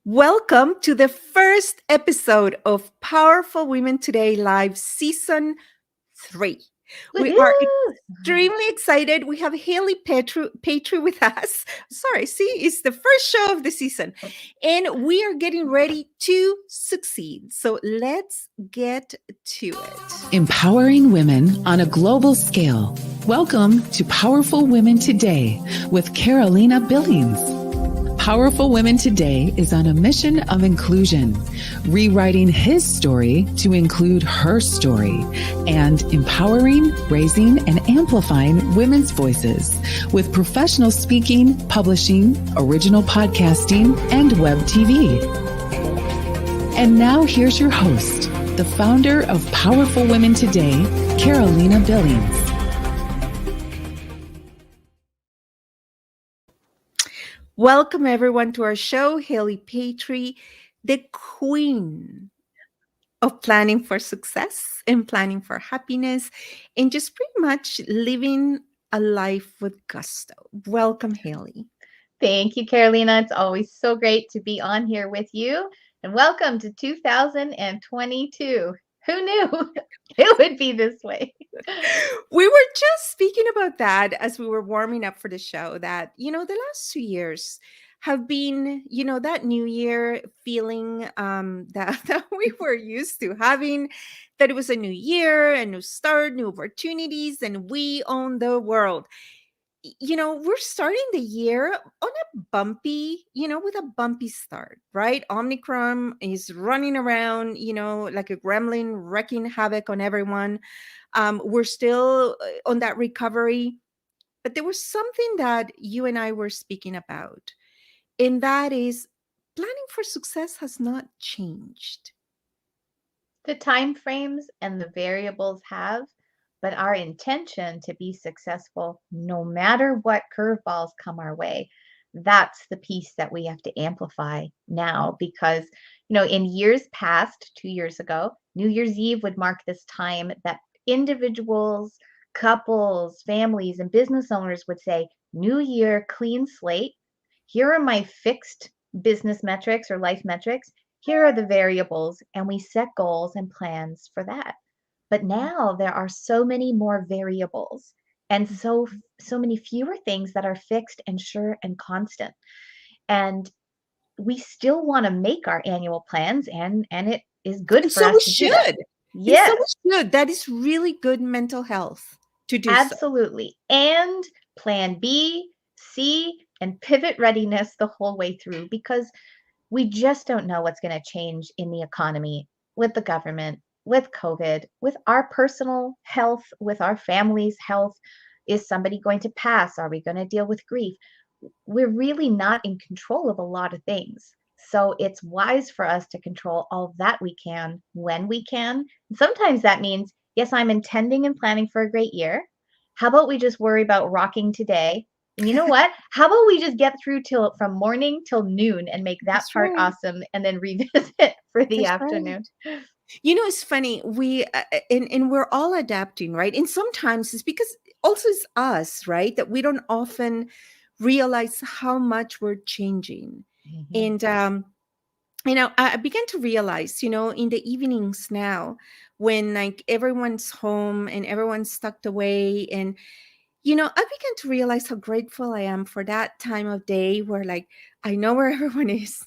Welcome to the first episode of Powerful Women Today Live Season 3. We are Woohoo! extremely excited. We have Hailey Patry with us. Sorry, see, it's the first show of the season. And we are getting ready to succeed. So let's get to it. Empowering women on a global scale. Welcome to Powerful Women Today with Carolina Billings. Powerful Women Today is on a mission of inclusion, rewriting his story to include her story, and empowering, raising, and amplifying women's voices with professional speaking, publishing, original podcasting, and web TV. And now here's your host, the founder of Powerful Women Today, Carolina Billings. Welcome, everyone, to our show, Hailey Patry, the queen of planning for success and planning for happiness and just pretty much living a life with gusto. Welcome, Hailey. Thank you, Carolina. It's always so great to be on here with you. And welcome to 2022. Who knew it would be this way? We were just speaking about that as we were warming up for the show that, the last 2 years have been, that new year feeling that we were used to having, that it was a new year, a new start, new opportunities, and we own the world. We're starting the year on a bumpy, with a bumpy start, right? Omicron is running around, like a gremlin, wreaking havoc on everyone. We're still on that recovery. But there was something that you and I were speaking about, and that is planning for success has not changed. The time frames and the variables have, but our intention to be successful, no matter what curveballs come our way, that's the piece that we have to amplify now because, in years past, 2 years ago, New Year's Eve would mark this time that individuals, couples, families, and business owners would say, New Year, clean slate. Here are my fixed business metrics or life metrics. Here are the variables, and we set goals and plans for that. But now there are so many more variables and so many fewer things that are fixed and sure and constant. And we still want to make our annual plans and it is good And for so we us to do that. should. And so Yes, we should. That is really good mental health to do so. absolutely. And plan B, C, and pivot readiness the whole way through because we just don't know what's going to change in the economy, with the government, with COVID, with our personal health, with our family's health. Is somebody going to pass? Are we going to deal with grief? We're really not in control of a lot of things. So it's wise for us to control all that we can when we can. And sometimes that means, yes, I'm intending and planning for a great year. How about we just worry about rocking today? And you know what? How about we just get through till from morning till noon and make that That's part right. awesome and then revisit for the That's afternoon. right. It's funny. And we're all adapting, right? And sometimes it's because also it's us, right? That we don't often realize how much we're changing. Mhm. And I began to realize, in the evenings now, when like everyone's home and everyone's tucked away, and I began to realize how grateful I am for that time of day where like I know where everyone is.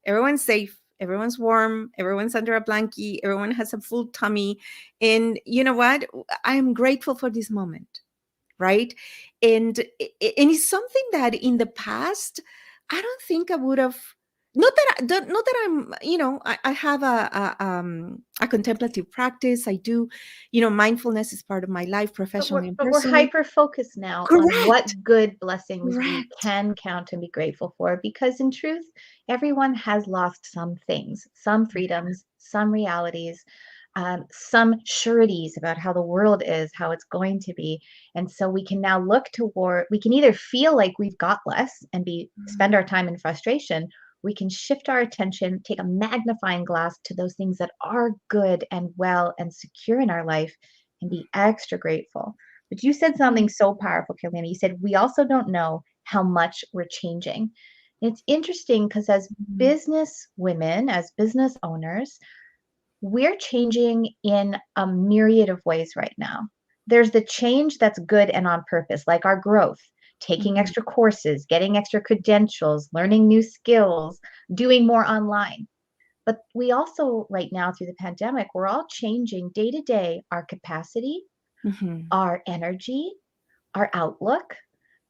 Everyone's safe, everyone's warm, everyone's under a blankie, everyone has a full tummy. And you know what? I am grateful for this moment, right? And it's something that in the past I don't think I would have. Not that I'm, I have a contemplative practice. I do, mindfulness is part of my life, professionally and But we're personally. hyper focused now on what Correct. good blessings we Correct. can count and be grateful for because in truth, everyone has lost some things, some freedoms, some realities, some sureties about how the world is, how it's going to be. And so we can now look toward, we can either feel like we've got less and spend our time in frustration. We can shift our attention, take a magnifying glass to those things that are good and well and secure in our life and be extra grateful. But you said something so powerful, Carolina. You said, we also don't know how much we're changing. It's interesting because as business women, as business owners, we're changing in a myriad of ways right now. There's the change that's good and on purpose, like our growth, taking Mhm. extra courses, getting extra credentials, learning new skills, doing more online. But we also, right now through the pandemic, we're all changing day to day our capacity, Mhm. our energy, our outlook,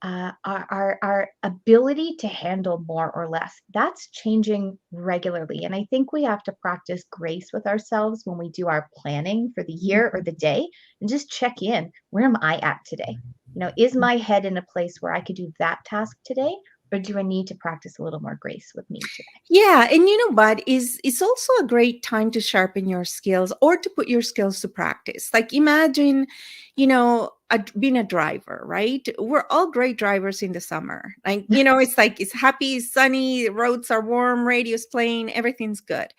our ability to handle more or less. That's changing regularly. And I think we have to practice grace with ourselves when we do our planning for the year or Mhm. the day and just check in. Where am I at today? Is my head in a place where I could do that task today? Or do I need to practice a little more grace with me today? Yeah, and you know what is it's also a great time to sharpen your skills or to put your skills to practice. Like imagine, being a driver, right? We're all great drivers in the summer. Like, it's like it's happy, sunny, roads are warm, radio's playing, everything's good.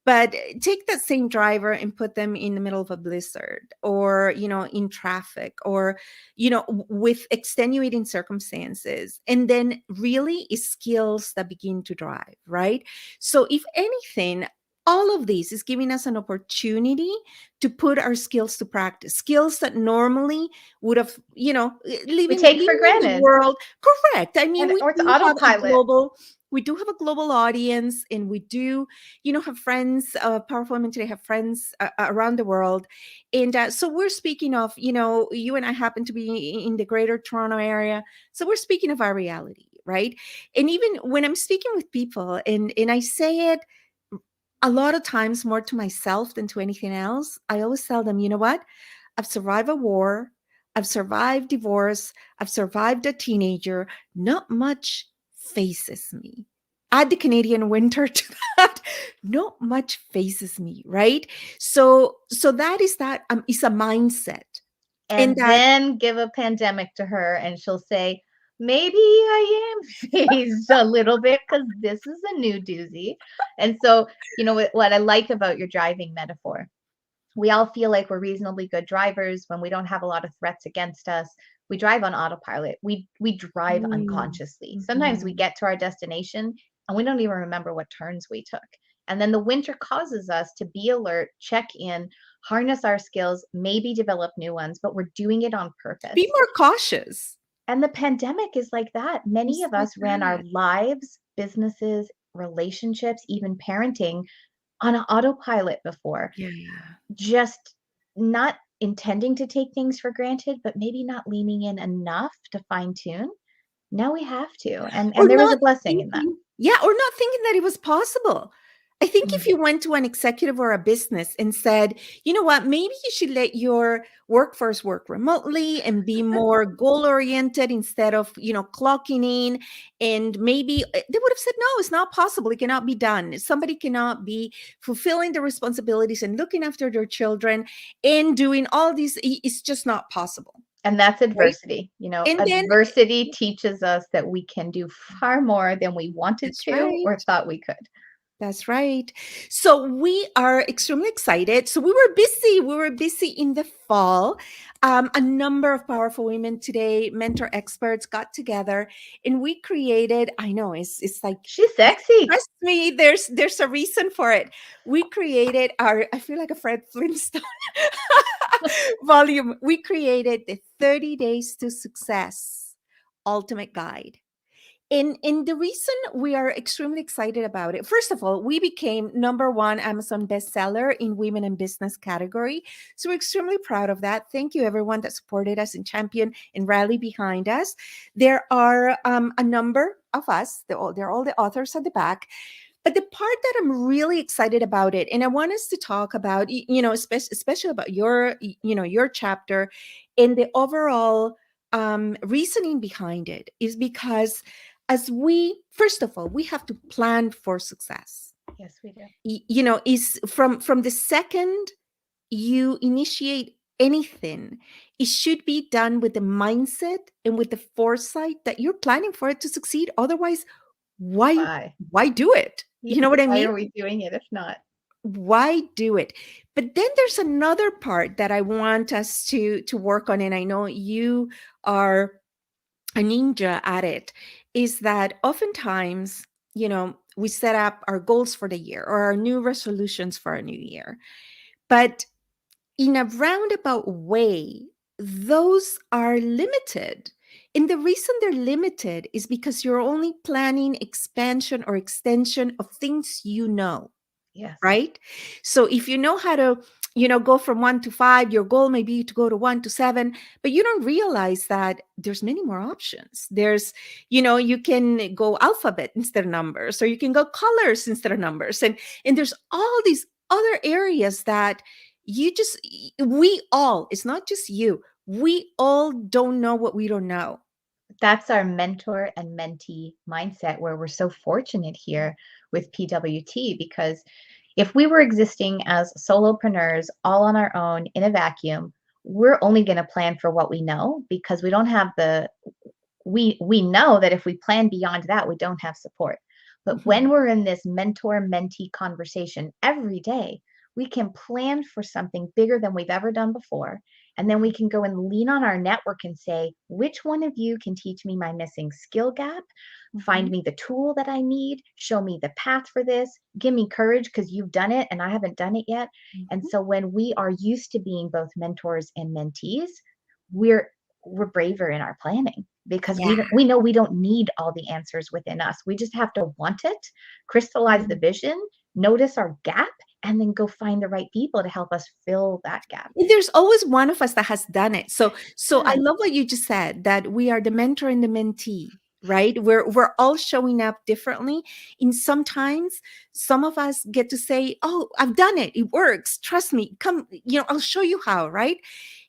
But take that same driver and put them in the middle of a blizzard or, in traffic or, with extenuating circumstances. And then really is skills that begin to drive, right? So if anything, all of this is giving us an opportunity to put our skills to practice, skills that normally would have, We living take for in the granted. world. Correct. I mean, And or it's autopilot. we do have a global audience, and we do have friends, powerful women today have friends around the world. And so we're speaking of, you and I happen to be in the greater Toronto area. So we're speaking of our reality, right? And even when I'm speaking with people and I say it a lot of times more to myself than to anything else, I always tell them, you know what? I've survived a war. I've survived divorce. I've survived a teenager. Not much faces me. Add the Canadian winter to that. Not much faces me, right? So that is a mindset. And And that then give a pandemic to her, and she'll say, maybe I am phased a little bit because this is a new doozy. And so, what I like about your driving metaphor, we all feel like we're reasonably good drivers when we don't have a lot of threats against us. We drive on autopilot. We drive Mm, unconsciously. Sometimes we mhm. get to our destination and we don't even remember what turns we took. And then the winter causes us to be alert, check in, harness our skills, maybe develop new ones, but we're doing it on Be purpose. more cautious. And the pandemic is like that. Many It's of like us ran our that. lives, businesses, relationships, even parenting on an autopilot before, Yeah. just not intending to take things for granted, but maybe not leaning in enough to fine tune. Now we have to. And Or there was not a blessing in that. thinking yeah, or not thinking that it was possible. I think if Mm. you went to an executive or a business and said, "You know what? Maybe you should let your workforce work remotely and be more goal oriented instead of, clocking in." And maybe they would have said, "No, it's not possible. It cannot be done. Somebody cannot be fulfilling the responsibilities and looking after their children and doing all these. It's just not possible." And that's Right? adversity. And then Adversity teaches us that we can do far more than we wanted that's to right. or thought we could. That's right. So we are extremely excited. So we were busy. We were busy in the fall. A number of powerful women today, mentor experts, got together, and we created. I know it's like She's sexy. trust me. There's a reason for it. We created our. I feel like a Fred Flintstone volume. We created the 30 Days to Success Ultimate Guide. And the reason we are extremely excited about it, first of all, we became number one Amazon bestseller in women in business category. So we're extremely proud of that. Thank you, everyone that supported us and championed and rallied behind us. There are a number of us, they're all the authors at the back. But the part that I'm really excited about it, and I want us to talk about, especially about your chapter and the overall reasoning behind it, is because first of all, we have to plan for success. Yes, we do. Is from the second you initiate anything, it should be done with the mindset and with the foresight that you're planning for it to succeed. Otherwise, why Why? why do it? Yeah, You know what I why mean? are we doing it if not? Why do it? But then there's another part that I want us to work on, and I know you are a ninja at it. is that oftentimes, we set up our goals for the year or our new resolutions for a new year. But in a roundabout way, those are limited. And the reason they're limited is because you're only planning expansion or extension of things Yes. right? So if you know how to, go from 1 to 5, your goal may be to go to 1 to 7, but you don't realize that there's many more options. There's, you can go alphabet instead of numbers, or you can go colors instead of numbers. And there's all these other areas that we all, it's not just you, we all don't know what we don't know. That's our mentor and mentee mindset, where we're so fortunate here with PWT, because if we were existing as solopreneurs all on our own in a vacuum, we're only going to plan for what we know, because we don't have we know that if we plan beyond that, we don't have support. But when we're in this mentor mentee conversation every day, we can plan for something bigger than we've ever done before. And then we can go and lean on our network and say, which one of you can teach me my missing skill gap? Find me the tool that I need, show me the path for this, give me courage because you've done it and I haven't done it yet. And so when we are used to being both mentors and mentees, we're braver in our planning, because Yeah. we know we don't need all the answers within us. We just have to want it, crystallize the vision, notice our gap, and then go find the right people to help us fill that gap. There's always one of us that has done it. So I Yeah. love what you just said, that we are the mentor and the mentee, right? We're all showing up differently. And sometimes some of us get to say, "Oh, I've done it. It works. Trust me. Come, I'll show you how," right?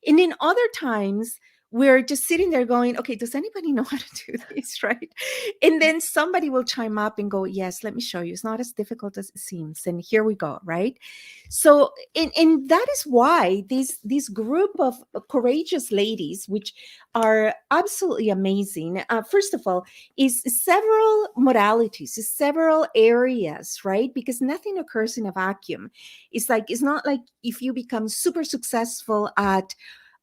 And then other times we're just sitting there going, "Okay, does anybody know how to do this?" Right? And then somebody will chime up and go, "Yes, let me show you. It's not as difficult as it seems." And here we go, right? So, and that is why this group of courageous ladies, which are absolutely amazing, first of all, is several modalities, is several areas, right? Because nothing occurs in a vacuum. It's not like if you become super successful at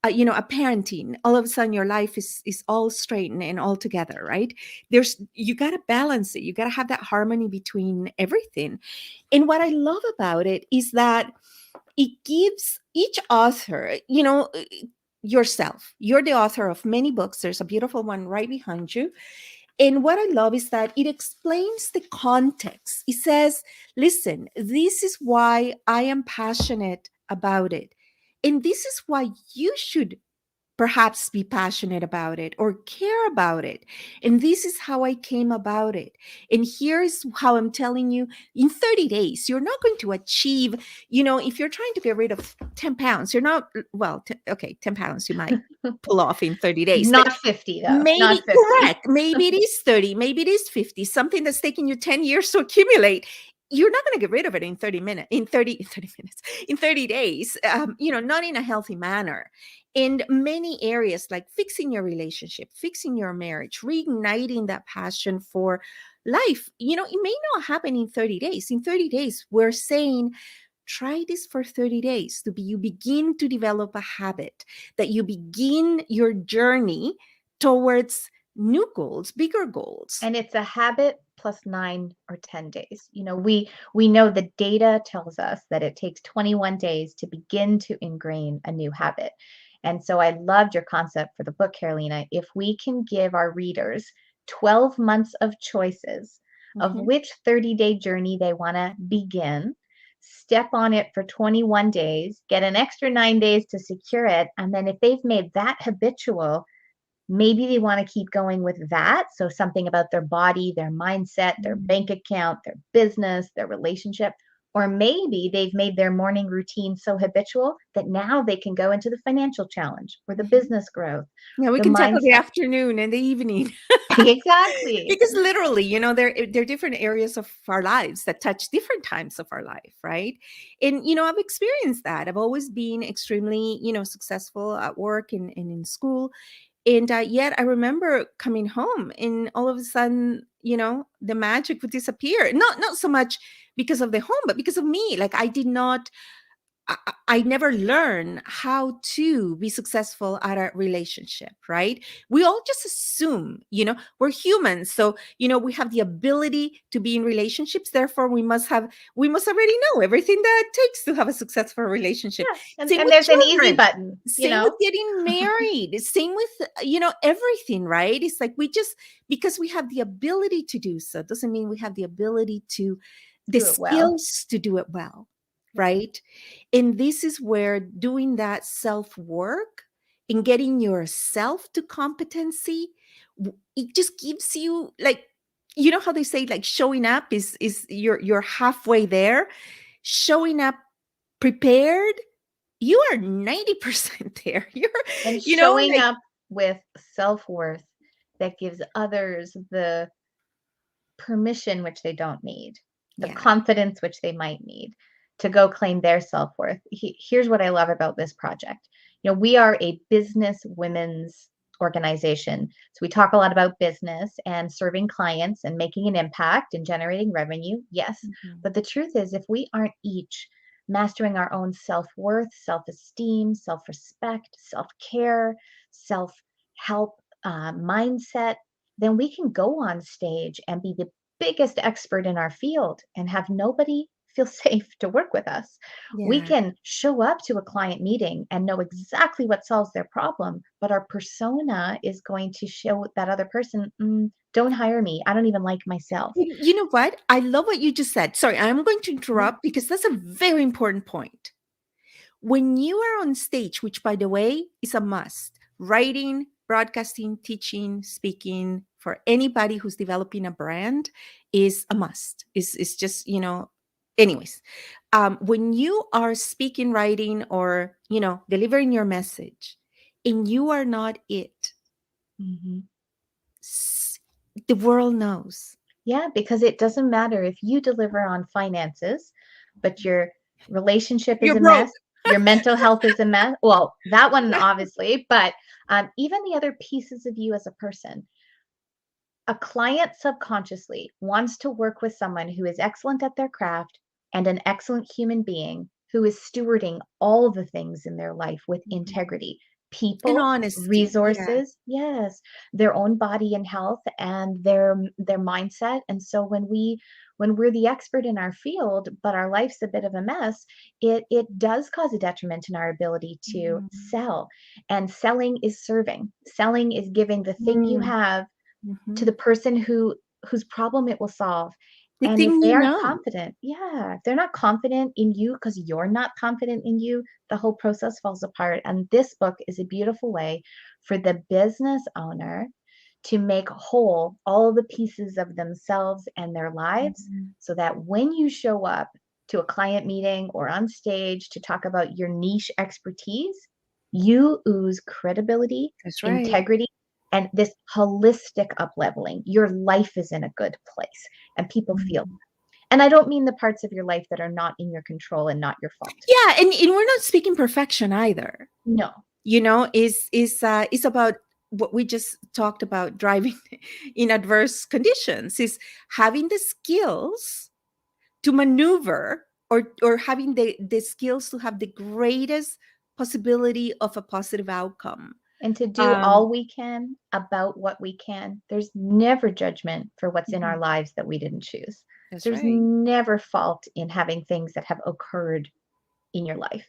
a parenting, all of a sudden your life is all straightened and all together, right? You got to balance it. You got to have that harmony between everything. And what I love about it is that it gives each author, yourself. You're the author of many books. There's a beautiful one right behind you. And what I love is that it explains the context. It says, listen, this is why I am passionate about it. And this is why you should perhaps be passionate about it or care about it. And this is how I came about it. And here's how I'm telling you, in 30 days, you're not going to achieve, if you're trying to get rid of 10 pounds, you're not, well, okay, 10 pounds you might pull off in 30 days. Not 50 though. Maybe, Not 50. correct. Maybe it is 30, maybe it is 50, something that's taking you 10 years to accumulate. You're not going to get rid of it in 30 minutes, in 30 minutes, in 30 days, not in a healthy manner. In many areas, like fixing your relationship, fixing your marriage, reigniting that passion for life, it may not happen in 30 days. In 30 days, we're saying, try this for 30 days you begin to develop a habit, that you begin your journey towards new goals, bigger goals. And it's a habit plus 9 or 10 days. We know the data tells us that it takes 21 days to begin to ingrain a new habit. And so I loved your concept for the book, Carolina. If we can give our readers 12 months of choices of which 30-day journey they want to begin, step on it for 21 days, get an extra 9 days to secure it. And then if they've made that habitual, maybe they want to keep going with that. So something about their body, their mindset, their bank account, their business, their relationship. Or maybe they've made their morning routine so habitual that now they can go into the financial challenge or the business growth. Yeah, we can tackle the afternoon and the evening. Exactly. Because literally, there are different areas of our lives that touch different times of our life, right? And, I've experienced that. I've always been extremely, successful at work and in school. And yet I remember coming home and all of a sudden, the magic would disappear. Not so much because of the home, but because of me. Like I I never learn how to be successful at a relationship, right? We all just assume, we're humans. So, we have the ability to be in relationships. Therefore, we must already know everything that it takes to have a successful relationship. Yeah. Same And with there's an easy children. button, Same with getting married. Same with, everything, right? It's like because we have the ability to do so, doesn't mean we have the ability the do it well. skills to do it well, Yeah. right? And this is where doing that self work and getting yourself to competency, it just gives you, like, how they say, like, showing up is you're halfway there. Showing up prepared, you are 90% there. You're, And showing like, up with self-worth that gives others the permission which they don't need, the yeah. confidence which they might need to go claim their self-worth. Here's what I love about this project. We are a business women's organization. So we talk a lot about business and serving clients and making an impact and generating revenue. Yes. Mhm. But the truth is, if we aren't each mastering our own self-worth, self-esteem, self-respect, self-care, self-help mindset, then we can go on stage and be the biggest expert in our field and have nobody feel safe to work with us. We Yeah. can show up to a client meeting and know exactly what solves their problem, but our persona is going to show that other person, don't hire me. I don't even like myself. You know what? I love what you just said. Sorry, I'm going to Mhm. interrupt because that's a very important point. When you are on stage, which by the way is a must, writing, broadcasting, teaching, speaking for anybody who's developing a brand is a must. Is just, anyways. When you are speaking, writing, or, delivering your message and you are not it, Mhm. s- the world knows. Yeah, because it doesn't matter if you deliver on finances, but your relationship is You're a broke. mess, your mental health is a mess. Well, that one obviously, but even the other pieces of you as a person. A client subconsciously wants to work with someone who is excellent at their craft and an excellent human being who is stewarding all the things in their life with Mhm. people, And people, honesty. Yeah. resources, yes, their own body and health and their mindset. And so when we're the expert in our field, but our life's a bit of a mess, it does cause a detriment in our ability to Mhm. sell. And selling is serving. Selling is giving the thing you Mm. have to Mhm. the person whose problem it will solve. The And if thing they you aren't know. confident, yeah, if they're not confident in you because you're not confident in you, the whole process falls apart. And this book is a beautiful way for the business owner to make whole all the pieces of themselves and their lives Mhm. so that when you show up to a client meeting or on stage to talk about your niche expertise, you ooze credibility, That's right. integrity, and this holistic up-leveling. Your life is in a good place and people feel. Mhm. And I don't mean the parts of your life that are not in your control and not your fault. Yeah, and we're not speaking perfection either. No. Is about what we just talked about, driving in adverse conditions, is having the skills to maneuver, or having the skills to have the greatest possibility of a positive outcome. And to do Um, all we can about what we can. There's never judgment for what's in our mhm, lives that we didn't choose. that's There's right. never fault in having things that have occurred in your life.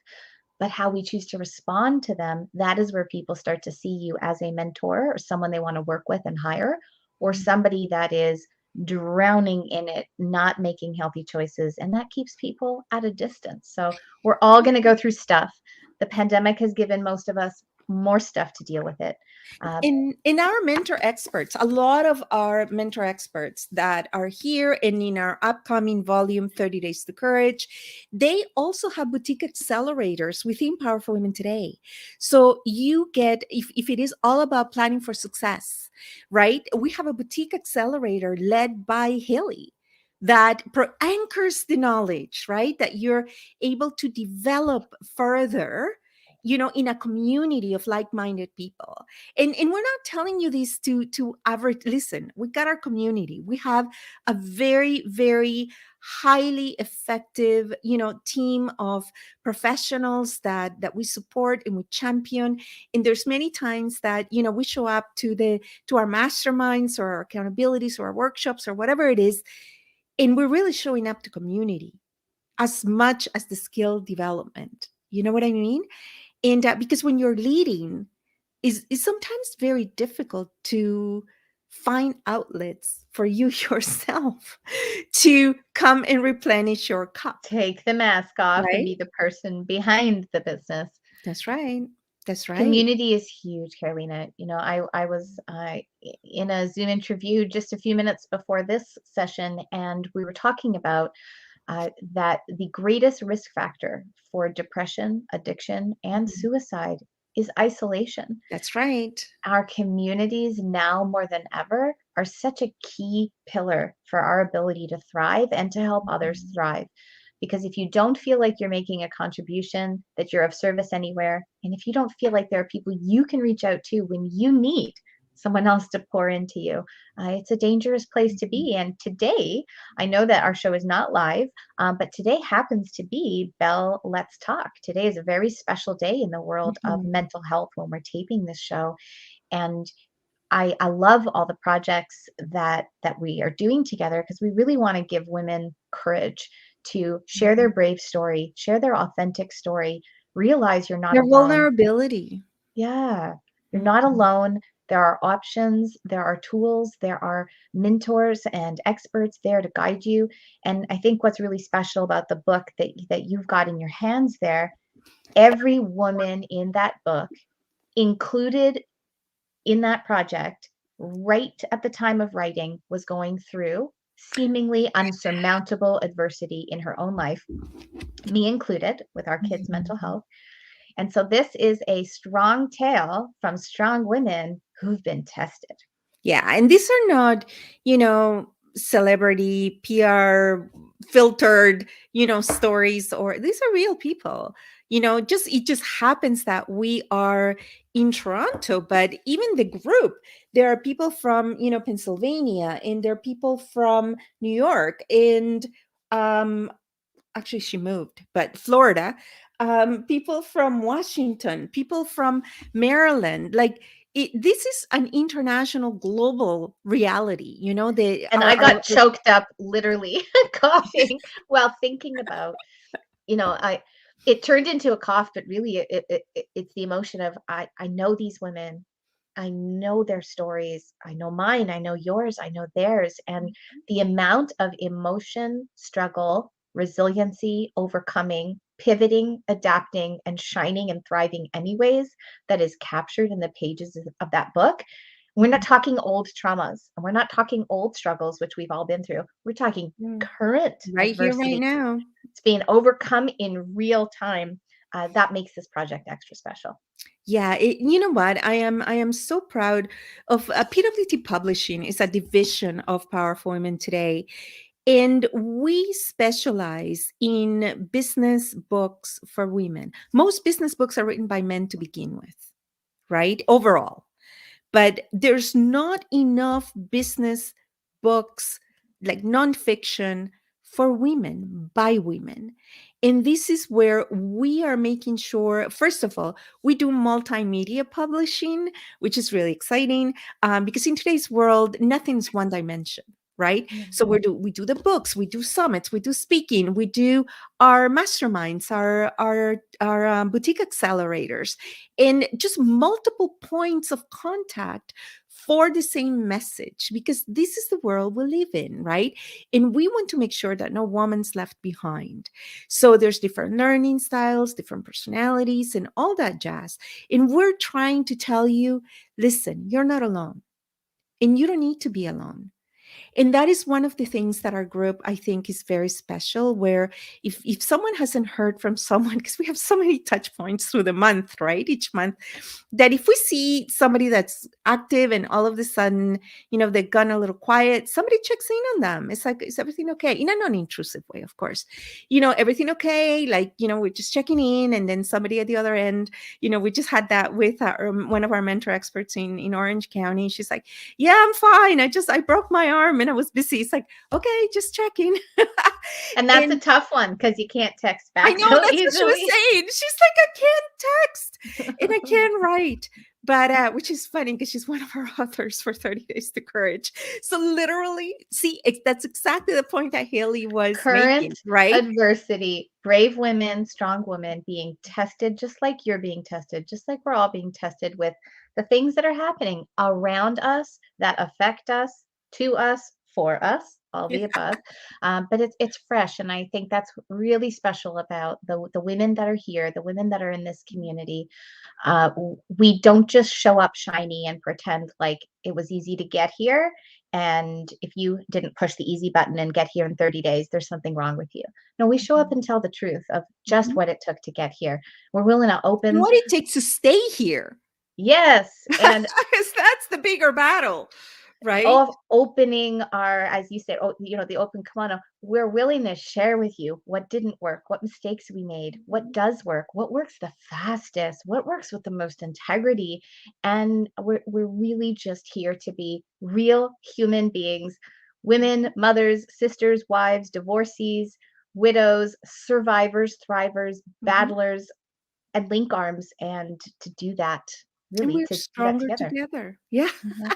But how we choose to respond to them, that is where people start to see you as a mentor or someone they want to work with and hire, or Mhm. somebody that is drowning in it, not making healthy choices. And that keeps people at a distance. So we're all going to go through stuff. The pandemic has given most of us more stuff to deal with it. Uh, In our mentor experts, a lot of our mentor experts that are here and in our upcoming volume 30 Days to Courage, they also have boutique accelerators within Powerful Women Today. So you get, if it is all about planning for success, right? We have a boutique accelerator led by Hailey that anchors the knowledge, right? That you're able to develop further, in a community of like-minded people. And we're not telling you this to average. Listen, we got our community. We have a very, very highly effective, team of professionals that we support and we champion. And there's many times that, we show up to our masterminds or our accountabilities or our workshops or whatever it is, and we're really showing up to community as much as the skill development. You know what I mean? And because when you're leading, is sometimes very difficult to find outlets for you yourself to come and replenish your cup. Take the mask off and Right? be the person behind the business. That's right. That's right. Community is huge, Carolina. I was in a Zoom interview just a few minutes before this session, and we were talking about that the greatest risk factor for depression, addiction, and suicide is isolation. That's right. Our communities now more than ever are such a key pillar for our ability to thrive and to help others thrive. Because if you don't feel like you're making a contribution, that you're of service anywhere, and if you don't feel like there are people you can reach out to when you need someone else to pour into you, it's a dangerous place to be. And today, I know that our show is not live, but today happens to be Bell Let's Talk. Today is a very special day in the world of mental health when we're taping this show. And I love all the projects that we are doing together, because we really want to give women courage to share their brave story, share their authentic story, realize you're not Their alone. vulnerability. Yeah, you're not alone. There are options, there are tools, there are mentors and experts there to guide you. And I think what's really special about the book that you've got in your hands there, every woman in that book included in that project right at the time of writing was going through seemingly unsurmountable adversity in her own life, me included, with our kids' mental health. And so this is a strong tale from strong women who've been tested. Yeah. And these are not, celebrity PR filtered, stories, or these are real people. It just happens that we are in Toronto, but even the group, there are people from, Pennsylvania, and there are people from New York, and actually she moved, but Florida, people from Washington, people from Maryland. Like, this is an international, global reality. And I got choked up, literally coughing while thinking about, it turned into a cough, but really it's the emotion of, I know these women, I know their stories, I know mine, I know yours, I know theirs. And the amount of emotion, struggle, resiliency, overcoming, pivoting, adapting, and shining and thriving anyways, that is captured in the pages of that book. We're not talking old traumas, and we're not talking old struggles, which we've all been through. We're talking current right adversity. here, right now. It's being overcome in real time. That makes this project extra special. Yeah, you know what? I am so proud of PWT Publishing. Is a division of Powerful Women Today, and we specialize in business books for women. Most business books are written by men to begin with, right? Overall. But there's not enough business books, like nonfiction, for women, by women. And this is where we are making sure, first of all, we do multimedia publishing, which is really exciting, because in today's world, nothing's one dimension. Right. So we do the books, we do summits, we do speaking, we do our masterminds, our boutique accelerators, and just multiple points of contact for the same message, because this is the world we live in, right? And we want to make sure that no woman's left behind. So there's different learning styles, different personalities, and all that jazz. And we're trying to tell you, listen, you're not alone, and you don't need to be alone. And that is one of the things that our group, I think, is very special, where if someone hasn't heard from someone, because we have so many touch points through the month, right? Each month, that if we see somebody that's active and all of a sudden, they've gone a little quiet, somebody checks in on them. It's like, is everything okay? In a non-intrusive way, of course. Everything okay? Like, we're just checking in. And then somebody at the other end, we just had that with one of our mentor experts in Orange County. She's like, yeah, I'm fine. I broke my arm and I was busy. It's like, okay, just checking. And that's a And tough one because you can't text I back know, so that's what she was easily. saying. She's like, I can't text and I can't write. But which is funny because she's one of our authors for 30 Days to Courage. So literally, see, that's exactly the point that Hailey was Current making, right? adversity, brave women, strong women being tested just like you're being tested, just like we're all being tested with the things that are happening around us that affect us, to us, for us, all the above. But it's fresh, and I think that's really special about the women that are here, the women that are in this community. We don't just show up shiny and pretend like it was easy to get here. And if you didn't push the easy button and get here in 30 days, there's something wrong with you. No, we show up and tell the truth of just Mhm. what it took to get here. We're willing to And open, what it takes to stay here. yes, and Because that's the bigger battle, right? of opening our, as you said, the open kimono. We're willing to share with you what didn't work, what mistakes we made, what does work, what works the fastest, what works with the most integrity. And we're really just here to be real human beings, women, mothers, sisters, wives, divorcees, widows, survivors, thrivers, Mhm. battlers, and link arms, and to do that, And really we're to do that stronger together. together. Yeah. Mhm.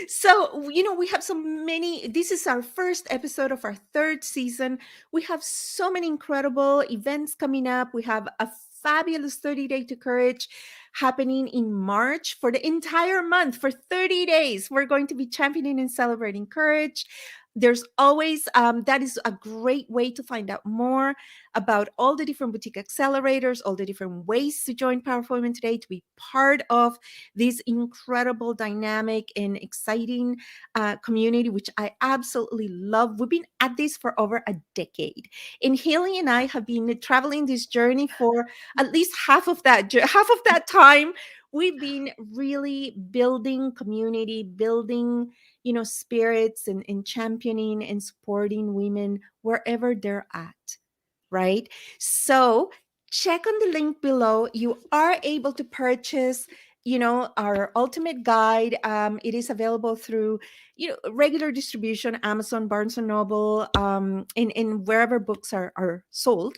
So, we have so many. This is our first episode of our third season. We have so many incredible events coming up. We have a fabulous 30 Day to Courage happening in March for the entire month. For 30 days, we're going to be championing and celebrating courage. There's always, that is a great way to find out more about all the different boutique accelerators, all the different ways to join Powerful Women Today, to be part of this incredible, dynamic, and exciting community, which I absolutely love. We've been at this for over a decade, and Haley and I have been traveling this journey for at least half of that time. We've been really building community, building spirits, and championing and supporting women wherever they're at, right? So check on the link below. You are able to purchase our ultimate guide. It is available through regular distribution, Amazon, Barnes and Noble, in wherever books are sold.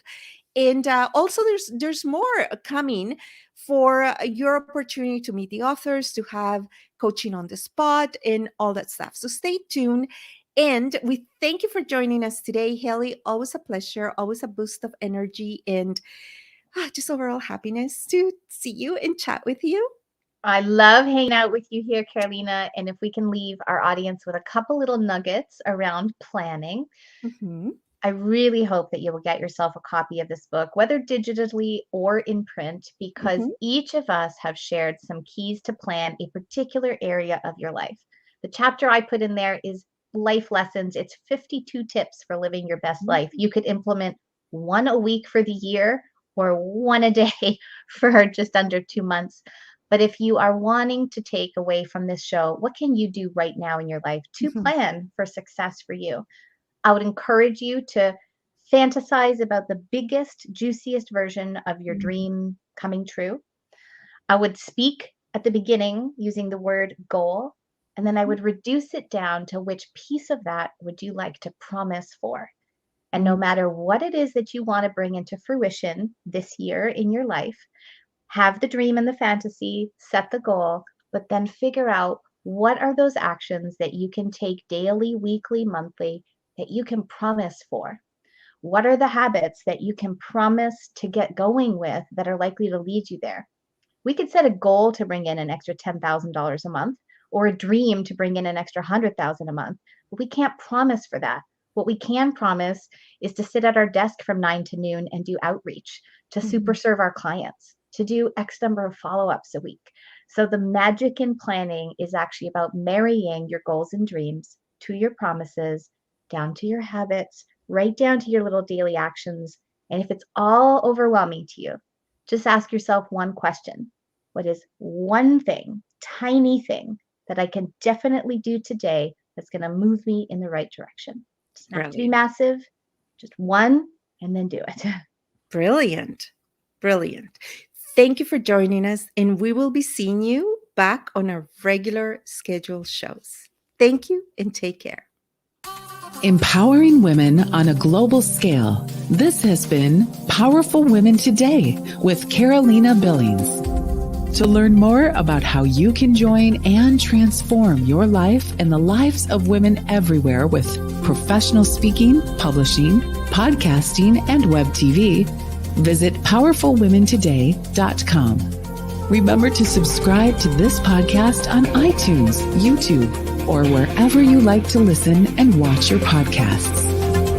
And also there's more coming for your opportunity to meet the authors, to have coaching on the spot and all that stuff. So stay tuned. And we thank you for joining us today, Haley. Always a pleasure, always a boost of energy, and just overall happiness to see you and chat with you. I love hanging out with you here, Carolina. And if we can leave our audience with a couple little nuggets around planning, Mhm. I really hope that you will get yourself a copy of this book, whether digitally or in print, because Mhm. each of us have shared some keys to plan a particular area of your life. The chapter I put in there is life lessons. It's 52 tips for living your best life. You could implement one a week for the year or one a day for just under 2 months. But if you are wanting to take away from this show, what can you do right now in your life to Mhm. plan for success for you? I would encourage you to fantasize about the biggest, juiciest version of your Mhm. dream coming true. I would speak at the beginning using the word goal, and then I would reduce it down to which piece of that would you like to promise for. And no Mhm. matter what it is that you want to bring into fruition this year in your life, have the dream and the fantasy, set the goal, but then figure out what are those actions that you can take daily, weekly, monthly that you can promise for. What are the habits that you can promise to get going with that are likely to lead you there? We could set a goal to bring in an extra $10,000 a month or a dream to bring in an extra 100,000 a month, but we can't promise for that. What we can promise is to sit at our desk from 9 to noon and do outreach, to super Mhm. serve our clients, to do X number of follow-ups a week. So the magic in planning is actually about marrying your goals and dreams to your promises, down to your habits, right down to your little daily actions. And if it's all overwhelming to you, just ask yourself one question. What is one thing, tiny thing, that I can definitely do today that's going to move me in the right direction? It doesn't have to be Brilliant. massive, just one, and then do it. Brilliant. Brilliant. Thank you for joining us, and we will be seeing you back on our regular scheduled shows. Thank you and take care. Empowering women on a global scale. This has been Powerful Women Today with Carolina Billings. To learn more about how you can join and transform your life and the lives of women everywhere with professional speaking, publishing, podcasting, and web TV, visit powerfulwomentoday.com. Remember to subscribe to this podcast on iTunes, YouTube, or wherever you like to listen and watch your podcasts.